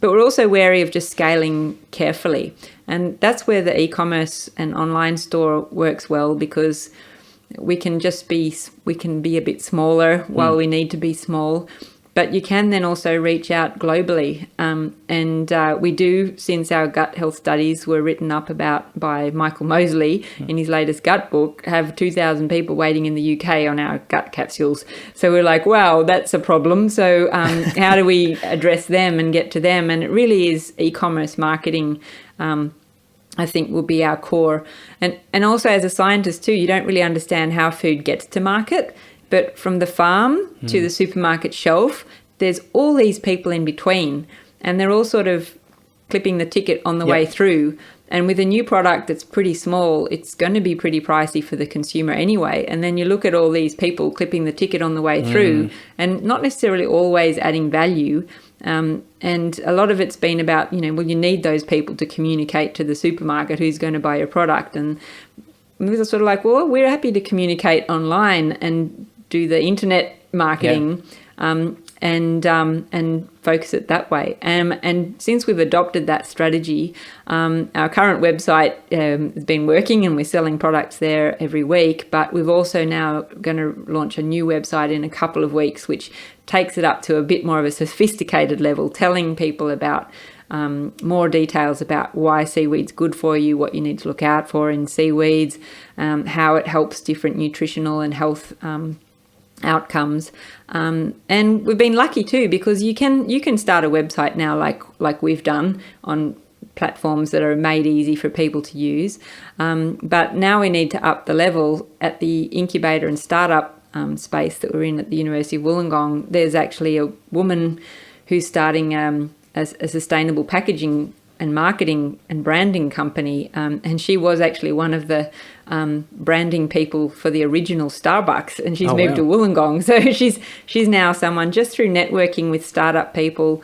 But we're also wary of just scaling carefully. And that's where the e-commerce and online store works well, because we can be a bit smaller while we need to be small. But you can then also reach out globally. And we do, since our gut health studies were written up about by Michael Mosley in his latest gut book, have 2,000 people waiting in the UK on our gut capsules. So we're like, wow, that's a problem. So how do we address them and get to them? And it really is e-commerce marketing, I think, will be our core. And also as a scientist too, you don't really understand how food gets to market. But from the farm to the supermarket shelf, there's all these people in between, and they're all sort of clipping the ticket on the way through. And with a new product that's pretty small, it's going to be pretty pricey for the consumer anyway. And then you look at all these people clipping the ticket on the way through and not necessarily always adding value. And a lot of it's been about, you need those people to communicate to the supermarket who's going to buy your product. And we were sort of like, well, we're happy to communicate online and do the internet marketing and focus it that way. And since we've adopted that strategy, our current website has been working and we're selling products there every week, but we've also now going to launch a new website in a couple of weeks, which takes it up to a bit more of a sophisticated level, telling people about more details about why seaweed's good for you, what you need to look out for in seaweeds, how it helps different nutritional and health outcomes. And we've been lucky too, because you can start a website now like we've done on platforms that are made easy for people to use. But now we need to up the level at the incubator and startup space that we're in at the University of Wollongong. There's actually a woman who's starting a sustainable packaging and marketing and branding company, and she was actually one of the branding people for the original Starbucks, and she's moved to Wollongong. So she's now someone, just through networking with startup people,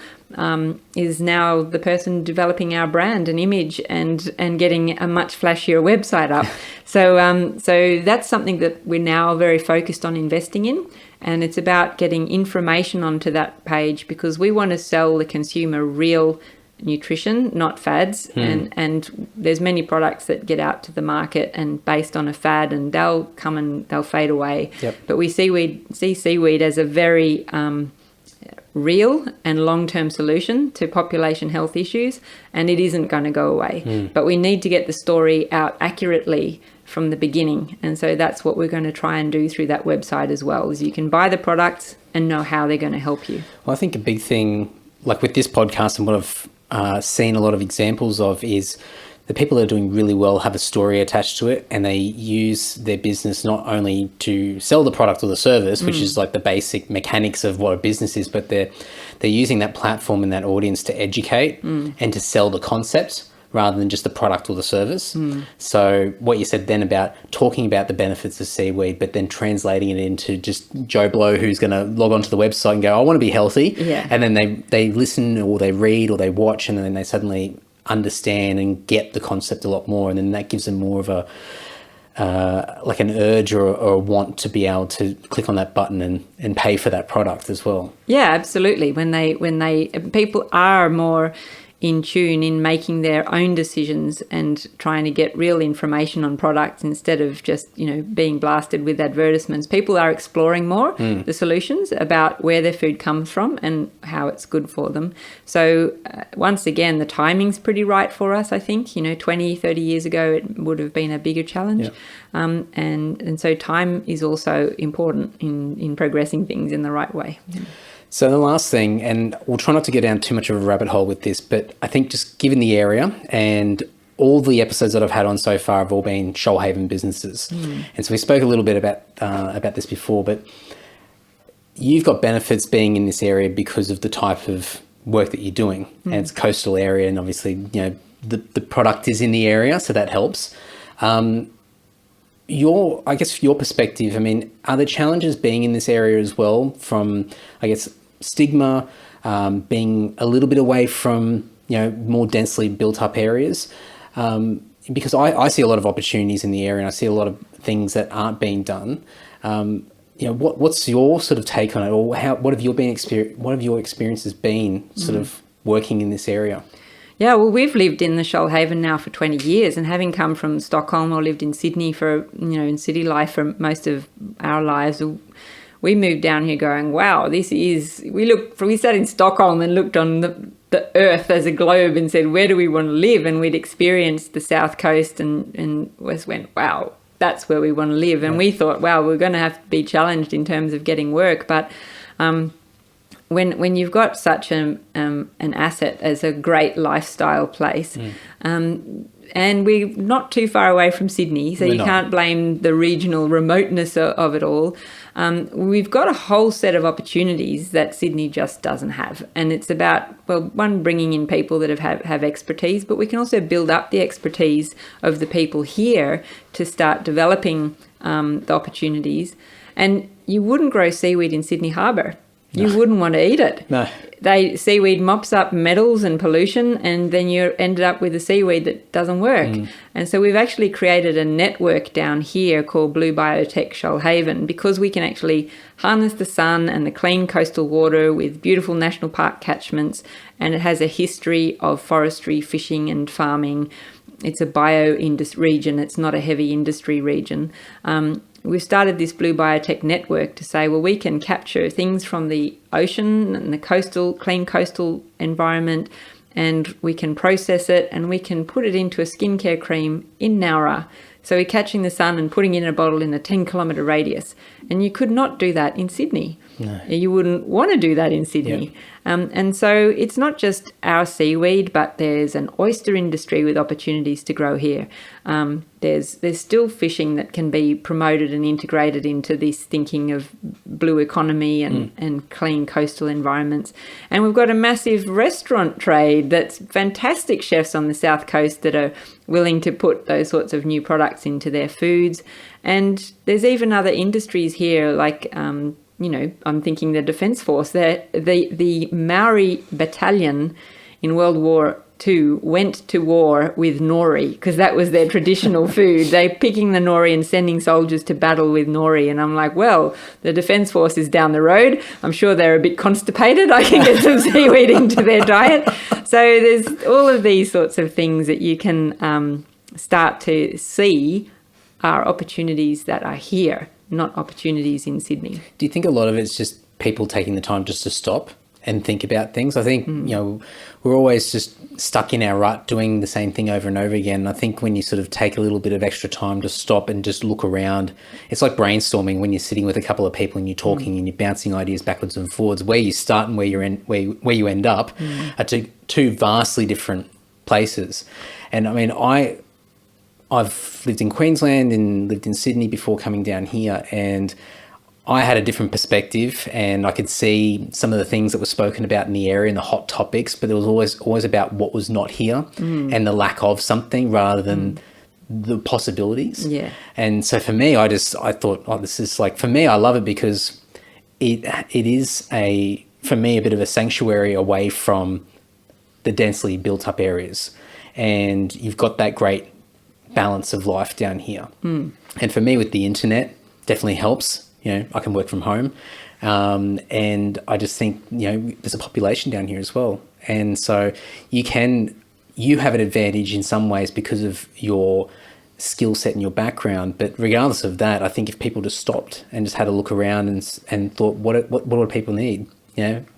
is now the person developing our brand and image and getting a much flashier website up. So that's something that we're now very focused on investing in. And it's about getting information onto that page, because we want to sell the consumer real nutrition, not fads. And there's many products that get out to the market and based on a fad, and they'll come and they'll fade away. But we see seaweed as a very real and long-term solution to population health issues, and it isn't going to go away. But we need to get the story out accurately from the beginning, and so that's what we're going to try and do through that website as well, is you can buy the products and know how they're going to help you. Well, I think a big thing, like with this podcast and what seen a lot of examples of is the people that are doing really well have a story attached to it, and they use their business not only to sell the product or the service, which is like the basic mechanics of what a business is, but they're using that platform and that audience to educate and to sell the concept rather than just the product or the service. So what you said then about talking about the benefits of seaweed, but then translating it into just Joe Blow who's going to log onto the website and go, I want to be healthy. Yeah. And then they listen or they read or they watch, and then they suddenly understand and get the concept a lot more, and then that gives them more of a like an urge or a want to be able to click on that button and pay for that product as well. Yeah, absolutely. When people are more in tune in making their own decisions and trying to get real information on products instead of just, being blasted with advertisements. People are exploring more the solutions about where their food comes from and how it's good for them. So once again, the timing's pretty right for us, I think. 20, 30 years ago, it would have been a bigger challenge. Yeah. And so time is also important in progressing things in the right way. So the last thing, and we'll try not to go down too much of a rabbit hole with this, but I think just given the area and all the episodes that I've had on so far have all been Shoalhaven businesses. And so we spoke a little bit about this before, but you've got benefits being in this area because of the type of work that you're doing. And it's a coastal area, and obviously, the product is in the area, so that helps. Your perspective, are there challenges being in this area as well from, stigma, being a little bit away from, more densely built up areas? Because I see a lot of opportunities in the area, and I see a lot of things that aren't being done. What's your sort of take on it, or what have your experiences been sort of working in this area? Yeah, well, we've lived in the Shoalhaven now for 20 years, and having come from Stockholm or lived in Sydney for, in city life for most of our lives, we moved down here going, wow, we sat in Stockholm and looked on the earth as a globe and said, where do we want to live? And we'd experienced the South Coast and West went, wow, that's where we want to live. And we thought, wow, we're going to have to be challenged in terms of getting work. But when you've got such an asset as a great lifestyle place, and we're not too far away from Sydney, so can't blame the regional remoteness of it all. We've got a whole set of opportunities that Sydney just doesn't have. And it's about, one, bringing in people that have expertise, but we can also build up the expertise of the people here to start developing the opportunities. And you wouldn't grow seaweed in Sydney Harbour. You wouldn't want to eat it. No. Seaweed mops up metals and pollution, and then you ended up with a seaweed that doesn't work. And so we've actually created a network down here called Blue Biotech Shoalhaven, because we can actually harness the sun and the clean coastal water with beautiful national park catchments, and it has a history of forestry, fishing and farming. It's a bio-industry region. It's not a heavy industry region. We've started this Blue Biotech network to say, we can capture things from the ocean and the clean coastal environment, and we can process it and we can put it into a skincare cream in Nowra. So we're catching the sun and putting it in a bottle in a 10-kilometre radius. And you could not do that in Sydney. No. You wouldn't want to do that in Sydney. Yep. And so it's not just our seaweed, but there's an oyster industry with opportunities to grow here. There's still fishing that can be promoted and integrated into this thinking of blue economy and clean coastal environments. And we've got a massive restaurant trade that's fantastic chefs on the South Coast that are willing to put those sorts of new products into their foods. And there's even other industries here like I'm thinking the Defence Force. The Maori battalion in World War II went to war with nori because that was their traditional food. They're picking the nori and sending soldiers to battle with nori. And I'm like, the Defence Force is down the road. I'm sure they're a bit constipated. I can get some seaweed into their diet. So there's all of these sorts of things that you can start to see are opportunities that are here, not opportunities in Sydney. Do you think a lot of it's just people taking the time just to stop and think about things. I think, we're always just stuck in our rut doing the same thing over and over again. I think when you sort of take a little bit of extra time to stop and just look around, it's like brainstorming when you're sitting with a couple of people and you're talking and you're bouncing ideas backwards and forwards. Where you start and where you end up are two vastly different places. And I mean, I've lived in Queensland and lived in Sydney before coming down here, and I had a different perspective, and I could see some of the things that were spoken about in the area and the hot topics, but it was always about what was not here and the lack of something rather than the possibilities. Yeah. And so for me, I thought, this is like, for me, I love it because it is for me, a bit of a sanctuary away from the densely built up areas. And you've got that great balance of life down here. And for me, with the internet, definitely helps. I can work from home. And I just think, there's a population down here as well. And so you have an advantage in some ways because of your skill set and your background. But regardless of that, I think if people just stopped and just had a look around and thought, what do people need?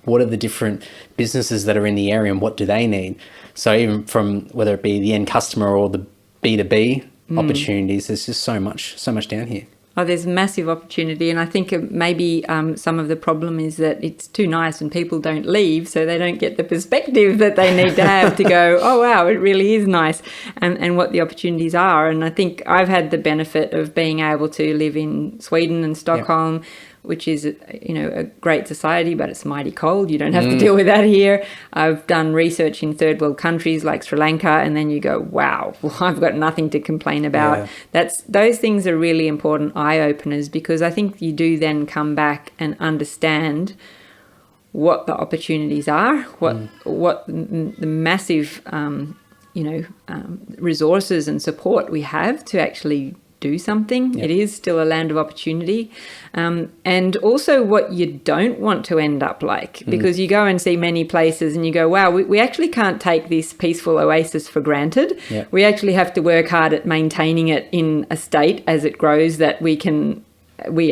What are the different businesses that are in the area and what do they need? So even from whether it be the end customer or the B2B opportunities, there's just so much down here. Oh, there's massive opportunity, and I think maybe some of the problem is that it's too nice and people don't leave, so they don't get the perspective that they need to have to go, oh, wow, it really is nice, and what the opportunities are. And I think I've had the benefit of being able to live in Sweden and Stockholm, which is, a great society, but it's mighty cold. You don't have to deal with that here. I've done research in third world countries like Sri Lanka, and then you go, wow, well, I've got nothing to complain about. Yeah. Those things are really important eye-openers, because I think you do then come back and understand what the opportunities are, what the massive, resources and support we have to actually do something. It is still a land of opportunity. And also what you don't want to end up like, because you go and see many places and you go, wow, we actually can't take this peaceful oasis for granted. We actually have to work hard at maintaining it in a state as it grows that we'd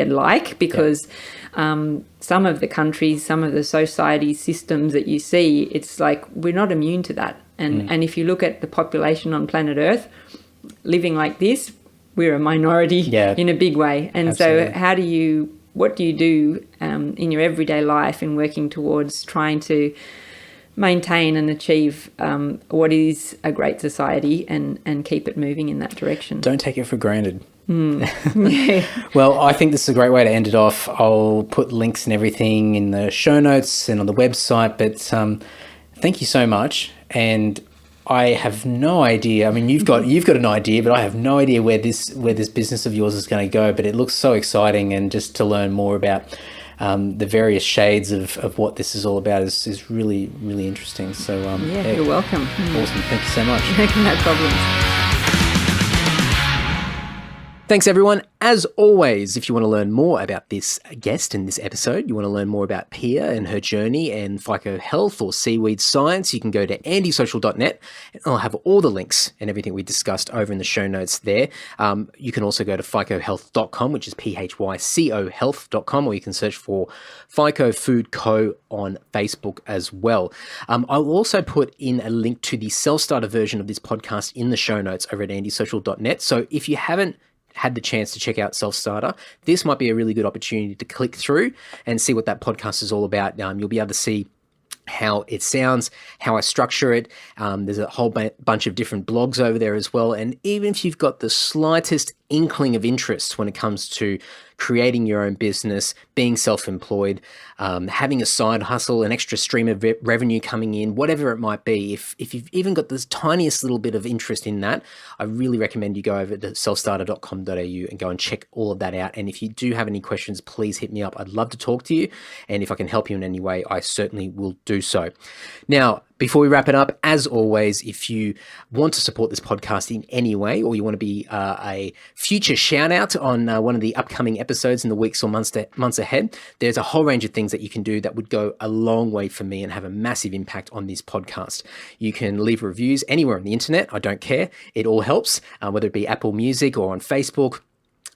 like, because some of the countries, some of the society systems that you see, it's like we're not immune to that. And if you look at the population on planet Earth living like this, we're a minority in a big way. And so what do you do in your everyday life in working towards trying to maintain and achieve what is a great society and keep it moving in that direction? Don't take it for granted. Well, I think this is a great way to end it off. I'll put links and everything in the show notes and on the website, but thank you so much. And I have no idea. I mean, you've got an idea, but I have no idea where this business of yours is going to go. But it looks so exciting, and just to learn more about the various shades of what this is all about is really, really interesting. So you're welcome. Awesome. Thank you so much. No problem. Thanks, everyone. As always, if you want to learn more about this guest in this episode, you want to learn more about Pia and her journey and Phyco Health or Seaweed Science, you can go to andysocial.net, and I'll have all the links and everything we discussed over in the show notes there. You can also go to phycohealth.com, which is PHYCO health.com, or you can search for Phyco Food Co. on Facebook as well. I'll also put in a link to the self-starter version of this podcast in the show notes over at andysocial.net. So if you haven't had the chance to check out Self-Starter, this might be a really good opportunity to click through and see what that podcast is all about. You'll be able to see how it sounds, how I structure it. There's a whole bunch of different blogs over there as well. And even if you've got the slightest inkling of interest when it comes to creating your own business, being self-employed, having a side hustle, an extra stream of revenue coming in, whatever it might be, if you've even got this tiniest little bit of interest in that, I really recommend you go over to selfstarter.com.au and go and check all of that out. And if you do have any questions, please hit me up. I'd love to talk to you. And if I can help you in any way, I certainly will do so. Now, before we wrap it up, as always, if you want to support this podcast in any way, or you want to be a future shout out on one of the upcoming episodes in the weeks or months ahead, there's a whole range of things that you can do that would go a long way for me and have a massive impact on this podcast. You can leave reviews anywhere on the internet. I don't care. It all helps, whether it be Apple Music or on Facebook.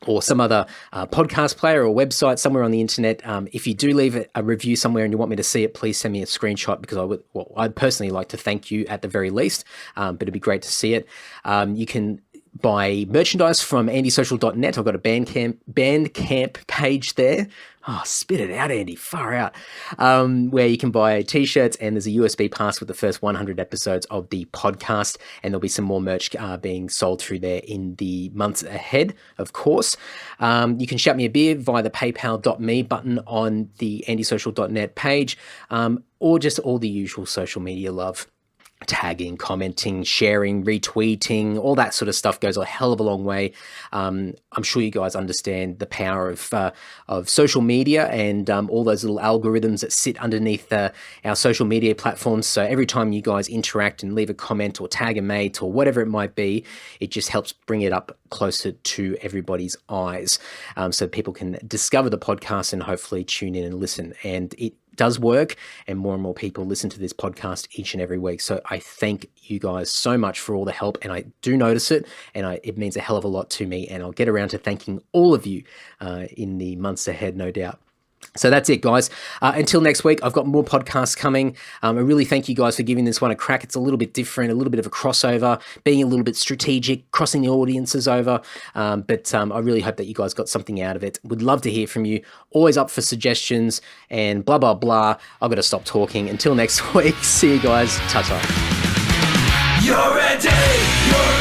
or some other podcast player or website somewhere on the internet. If you do leave a review somewhere and you want me to see it, please send me a screenshot, because I'd personally like to thank you at the very least, but it'd be great to see it. You can buy merchandise from andysocial.net. I've got a Bandcamp page there. Oh, spit it out, Andy. Far out. Where you can buy T-shirts, and there's a USB pass with the first 100 episodes of the podcast, and there'll be some more merch being sold through there in the months ahead, of course. You can shout me a beer via the paypal.me button on the andysocial.net page, or just all the usual social media love. Tagging, commenting, sharing, retweeting, all that sort of stuff goes a hell of a long way. I'm sure you guys understand the power of social media and all those little algorithms that sit underneath our social media platforms. So every time you guys interact and leave a comment or tag a mate or whatever it might be, it just helps bring it up closer to everybody's eyes, so people can discover the podcast and hopefully tune in and listen. And it does work, and more people listen to this podcast each and every week. So I thank you guys so much for all the help, and I do notice it, and it means a hell of a lot to me, and I'll get around to thanking all of you in the months ahead, no doubt. So that's it, guys. Until next week, I've got more podcasts coming. I really thank you guys for giving this one a crack. It's a little bit different, a little bit of a crossover, being a little bit strategic, crossing the audiences over. But I really hope that you guys got something out of it. Would love to hear from you. Always up for suggestions and blah, blah, blah. I've got to stop talking. Until next week, see you guys. Ta-ta. You're ready.